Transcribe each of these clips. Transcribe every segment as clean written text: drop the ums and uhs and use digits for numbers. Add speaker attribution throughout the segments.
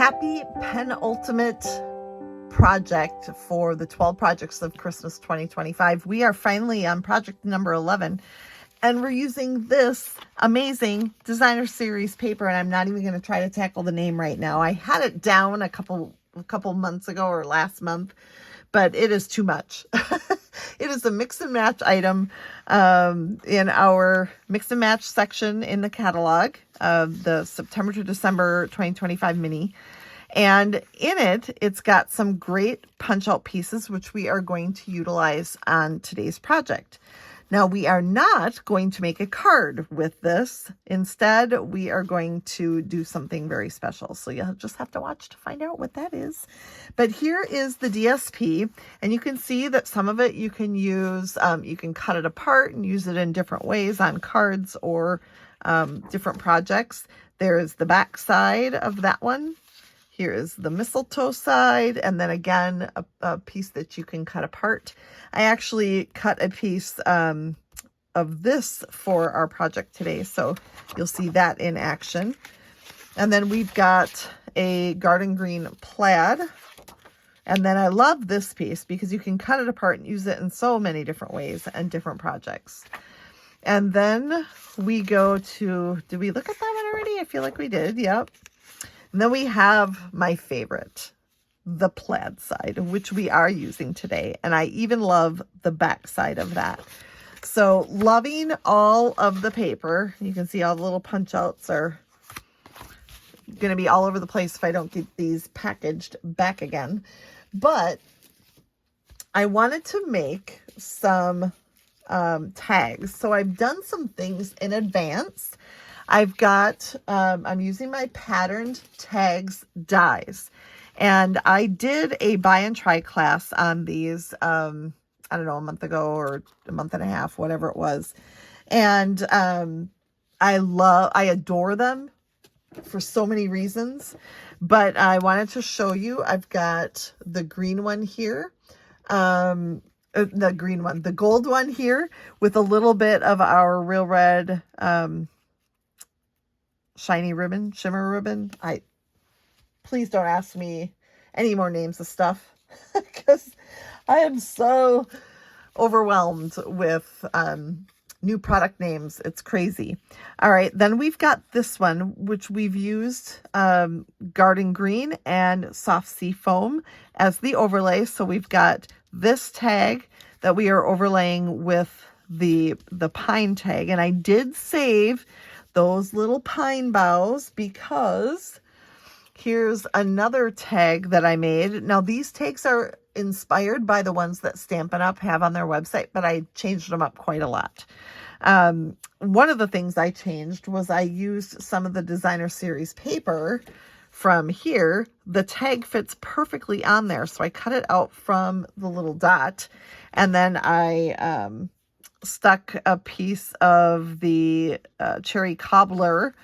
Speaker 1: Happy penultimate project for the 12 projects of Christmas 2025. We are finally on project number 11, and we're using this amazing designer series paper, and I'm not even going to try to tackle the name right now. I had it down a couple months ago or last month, but it is too much. It is a mix and match item in our mix and match section in the catalog of the September to December 2025 mini. And in it, it's got some great punch out pieces, which we are going to utilize on today's project. Now, we are not going to make a card with this. Instead, we are going to do something very special. So you'll just have to watch to find out what that is. But here is the DSP, and you can see that some of it you can use, you can cut it apart and use it in different ways on cards or different projects. There's the back side of that one. Here is the mistletoe side, and then again, a piece that you can cut apart. I actually cut a piece of this for our project today, so you'll see that in action. And then we've got a garden green plaid. And then I love this piece because you can cut it apart and use it in so many different ways and different projects. And then we go to, did we look at that one already? I feel like we did, yep. And then we have my favorite, the plaid side, which we are using today. And I even love the back side of that. So loving all of the paper. You can see all the little punch outs are going to be all over the place if I don't get these packaged back again. But I wanted to make some tags. So I've done some things in advance. I've got, I'm using my patterned tags dies, and I did a buy and try class on these, I don't know, a month ago or a month and a half, whatever it was. And, I adore them for so many reasons, but I wanted to show you, I've got the green one here, the gold one here with a little bit of our Real Red, shiny ribbon, shimmer ribbon. Please don't ask me any more names of stuff because I am so overwhelmed with new product names. It's crazy. All right, then we've got this one, which we've used garden green and soft sea foam as the overlay. So we've got this tag that we are overlaying with the pine tag, and I did save those little pine boughs because here's another tag that I made. Now, these tags are inspired by the ones that Stampin' Up! Have on their website, but I changed them up quite a lot. One of the things I changed was I used some of the designer series paper from here. The tag fits perfectly on there, so I cut it out from the little dot, and then I stuck a piece of the cherry cobbler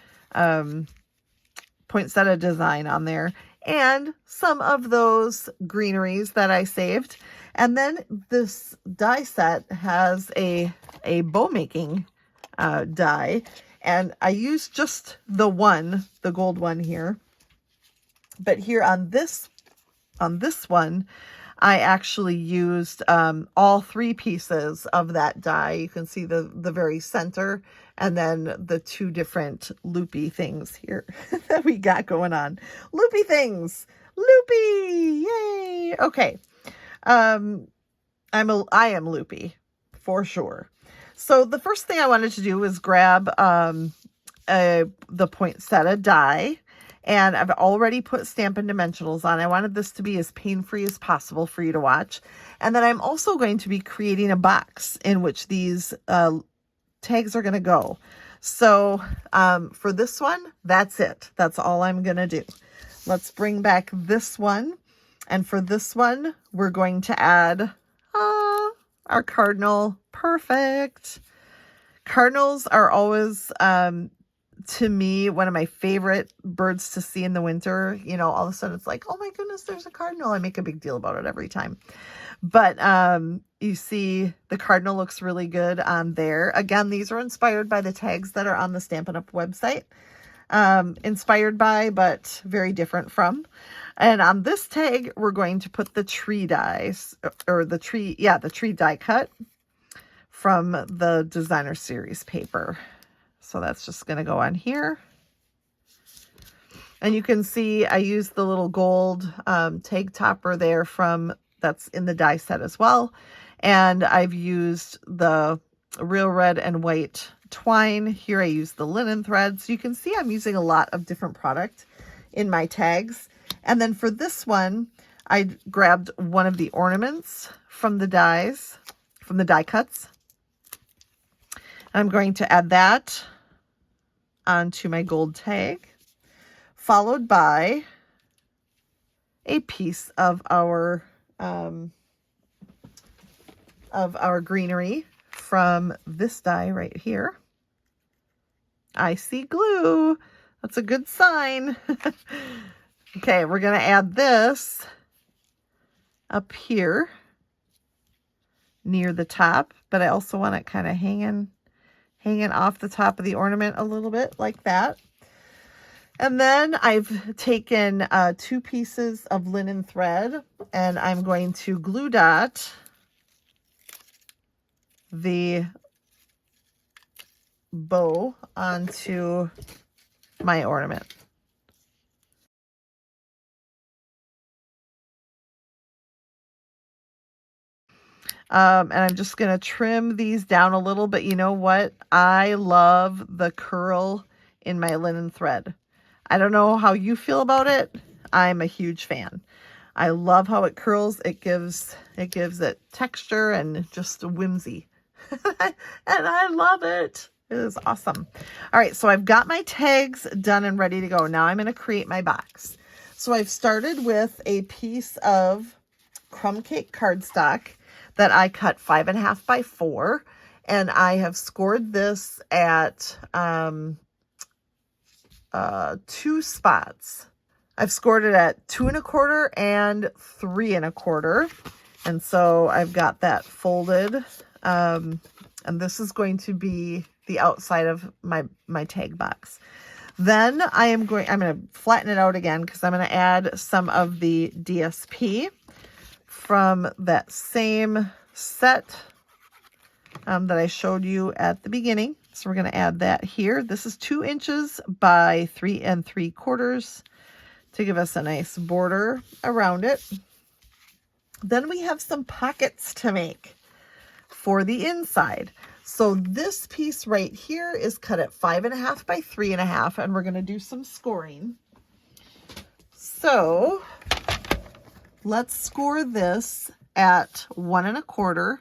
Speaker 1: poinsettia design on there and some of those greeneries that I saved. And then this die set has a bow making die, and I used just the gold one here. But here on this one, I actually used all three pieces of that die. You can see the very center and then the two different loopy things here that we got going on. Loopy things! Loopy! Yay! Okay. I am loopy for sure. So the first thing I wanted to do was grab the poinsettia die. And I've already put Stampin' Dimensionals on. I wanted this to be as pain-free as possible for you to watch. And then I'm also going to be creating a box in which these tags are going to go. So for this one, that's it. That's all I'm going to do. Let's bring back this one. And for this one, we're going to add our cardinal. Perfect. Cardinals are always... to me, one of my favorite birds to see in the winter. You know, all of a sudden it's like, oh my goodness, there's a cardinal. I make a big deal about it every time. But you see the cardinal looks really good on there. Again, these are inspired by the tags that are on the Stampin' Up! Website. inspired by, but very different from. And on this tag, we're going to put the tree dies, or the tree die cut from the Designer Series paper. So that's just going to go on here. And you can see I used the little gold tag topper there that's in the die set as well. And I've used the real red and white twine. Here I use the linen thread. So you can see I'm using a lot of different product in my tags. And then for this one, I grabbed one of the ornaments from the dies, from the die cuts. I'm going to add that onto my gold tag, followed by a piece of our greenery from this die right here. I see glue. That's a good sign. Okay, we're going to add this up here near the top, but I also want it kind of hanging off the top of the ornament a little bit like that. And then I've taken 2 pieces of linen thread, and I'm going to glue dot the bow onto my ornament. And I'm just going to trim these down a little, but you know what? I love the curl in my linen thread. I don't know how you feel about it. I'm a huge fan. I love how it curls. It gives it texture and just whimsy. And I love it. It is awesome. All right, so I've got my tags done and ready to go. Now I'm going to create my box. So I've started with a piece of crumb cake cardstock that I cut 5.5 by 4, and I have scored this at 2 spots. I've scored it at 2 1/4 and 3 1/4, and so I've got that folded. And this is going to be the outside of my tag box. Then I'm going to flatten it out again because I'm going to add some of the DSP from that same set that I showed you at the beginning. So we're going to add that here. This is 2 inches by 3 3/4 to give us a nice border around it. Then we have some pockets to make for the inside. So this piece right here is cut at 5.5 by 3.5, and we're going to do some scoring. So let's score this at 1 1/4,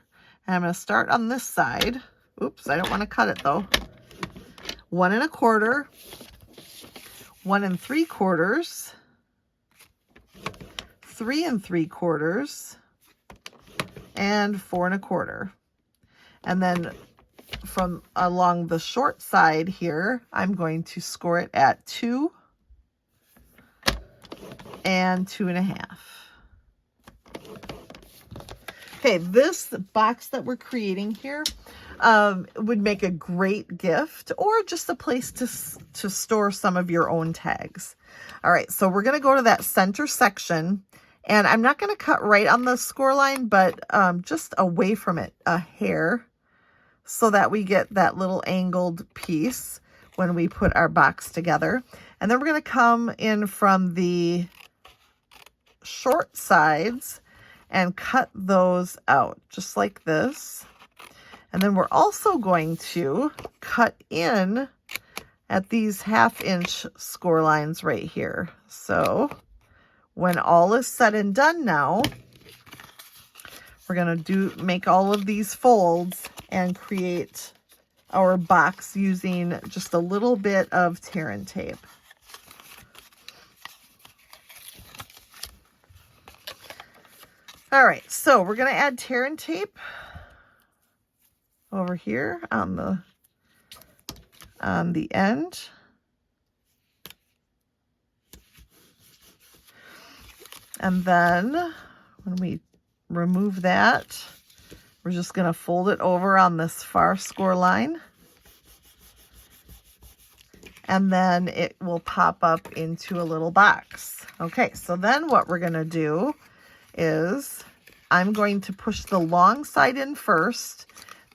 Speaker 1: and I'm going to start on this side. Oops, I don't want to cut it though. 1 1/4, 1 3/4, 3 3/4, and 4 1/4. And then from along the short side here, I'm going to score it at 2 and 2 1/2. Okay, this box that we're creating here would make a great gift or just a place to store some of your own tags. All right, so we're going to go to that center section, and I'm not going to cut right on the score line, but just away from it a hair so that we get that little angled piece when we put our box together. And then we're going to come in from the short sides and cut those out just like this. And then we're also going to cut in at these 1/2 inch score lines right here. So when all is said and done now, we're going to make all of these folds and create our box using just a little bit of tear and tape. All right, so we're going to add tear and tape over here on the end. And then when we remove that, we're just going to fold it over on this far score line. and then it will pop up into a little box. Okay, so then what we're going to do is I'm going to push the long side in first,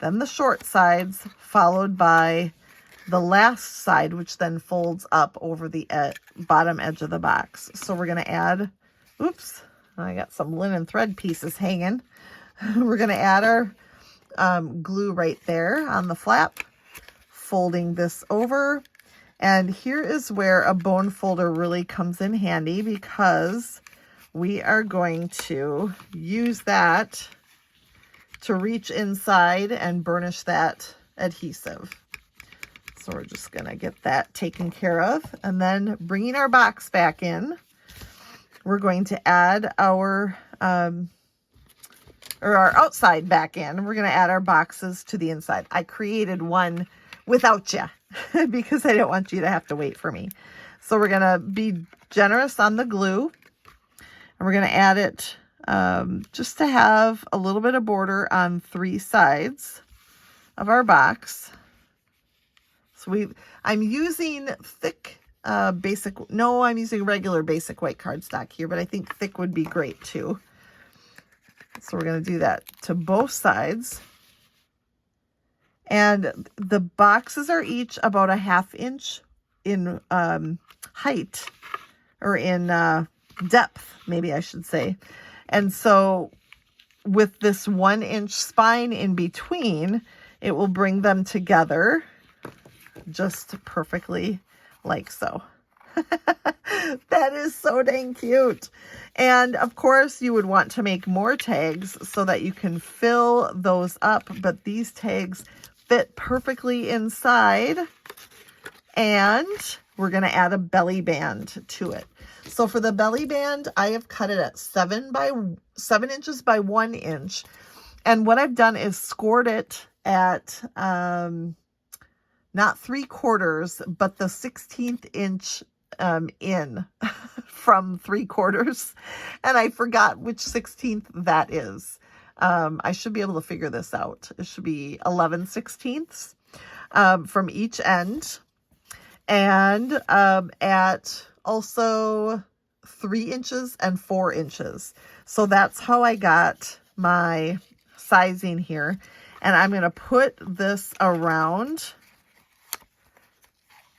Speaker 1: then the short sides, followed by the last side, which then folds up over the bottom edge of the box. So we're going to add, oops, I got some linen thread pieces hanging. We're going to add our glue right there on the flap, folding this over. And here is where a bone folder really comes in handy, because we are going to use that to reach inside and burnish that adhesive. So we're just going to get that taken care of. And then bringing our box back in, we're going to add our outside back in. We're going to add our boxes to the inside. I created one without you because I don't want you to have to wait for me. So we're going to be generous on the glue, and we're going to add it just to have a little bit of border on 3 sides of our box. So I'm using thick I'm using regular basic white cardstock here, but I think thick would be great too. So we're going to do that to both sides. And the boxes are each about a 1/2 inch in height, or in depth, maybe I should say. And so with this 1 inch spine in between, it will bring them together just perfectly, like so. That is so dang cute. And of course you would want to make more tags so that you can fill those up, but these tags fit perfectly inside. And we're going to add a belly band to it. So for the belly band, I have cut it at 7 inches by 1 inch. And what I've done is scored it at not 3/4, but the 16th inch in from 3/4. And I forgot which 16th that is. I should be able to figure this out. It should be 11/16 from each end. And at also 3 inches and 4 inches. So that's how I got my sizing here. And I'm going to put this around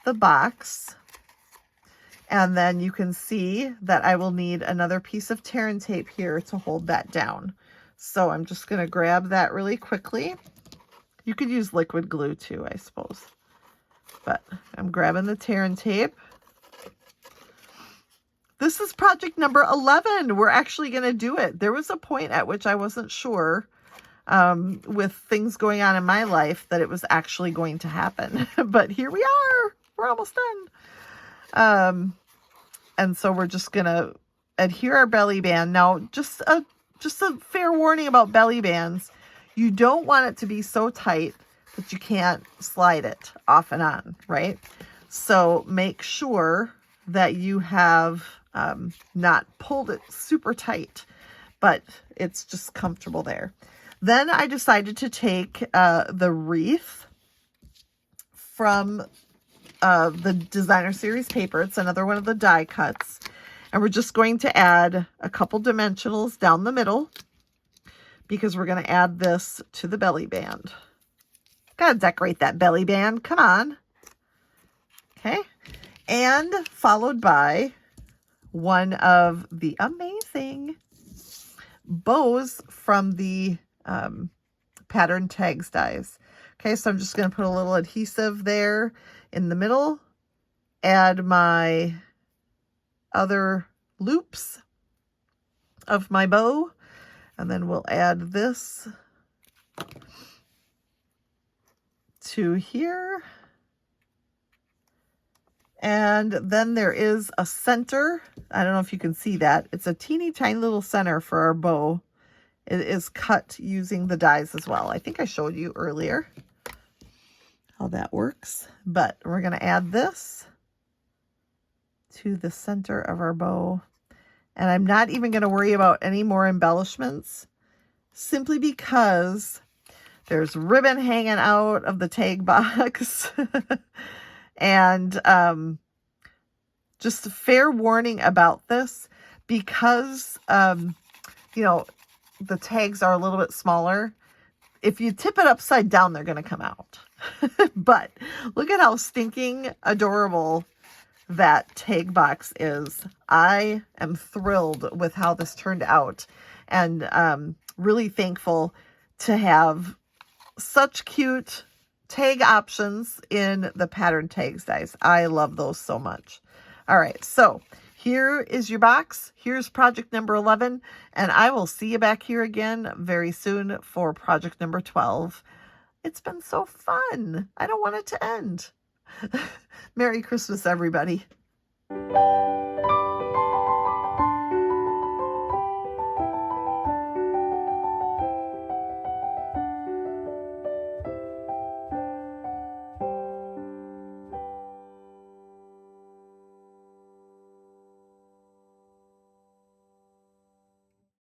Speaker 1: the box. And then you can see that I will need another piece of tear and tape here to hold that down. So I'm just going to grab that really quickly. You could use liquid glue too, I suppose. But I'm grabbing the tear and tape. This is project number 11. We're actually going to do it. There was a point at which I wasn't sure with things going on in my life that it was actually going to happen. But here we are. We're almost done. And so we're just going to adhere our belly band. Now, just a fair warning about belly bands. You don't want it to be so tight that you can't slide it off and on, right? So make sure that you have not pulled it super tight, but it's just comfortable there. Then I decided to take the wreath from the Designer Series paper. It's another one of the die cuts. And we're just going to add a couple dimensionals down the middle, because we're going to add this to the belly band. Gotta decorate that belly band. Come on. Okay. And followed by one of the amazing bows from the Pattern Tags dies. Okay, so I'm just going to put a little adhesive there in the middle, add my other loops of my bow, and then we'll add this to here. And then there is a center. I don't know if you can see that. It's a teeny tiny little center for our bow. It is cut using the dies as well. I think I showed you earlier how that works. But we're going to add this to the center of our bow. And I'm not even going to worry about any more embellishments, simply because there's ribbon hanging out of the tag box. And just a fair warning about this, because, you know, the tags are a little bit smaller. If you tip it upside down, they're going to come out. But look at how stinking adorable that tag box is. I am thrilled with how this turned out, and really thankful to have such cute tag options in the pattern tags, guys. I love those so much. All right, so here is your box. Here's project number 11, and I will see you back here again very soon for project number 12. It's been so fun. I don't want it to end. Merry Christmas, everybody.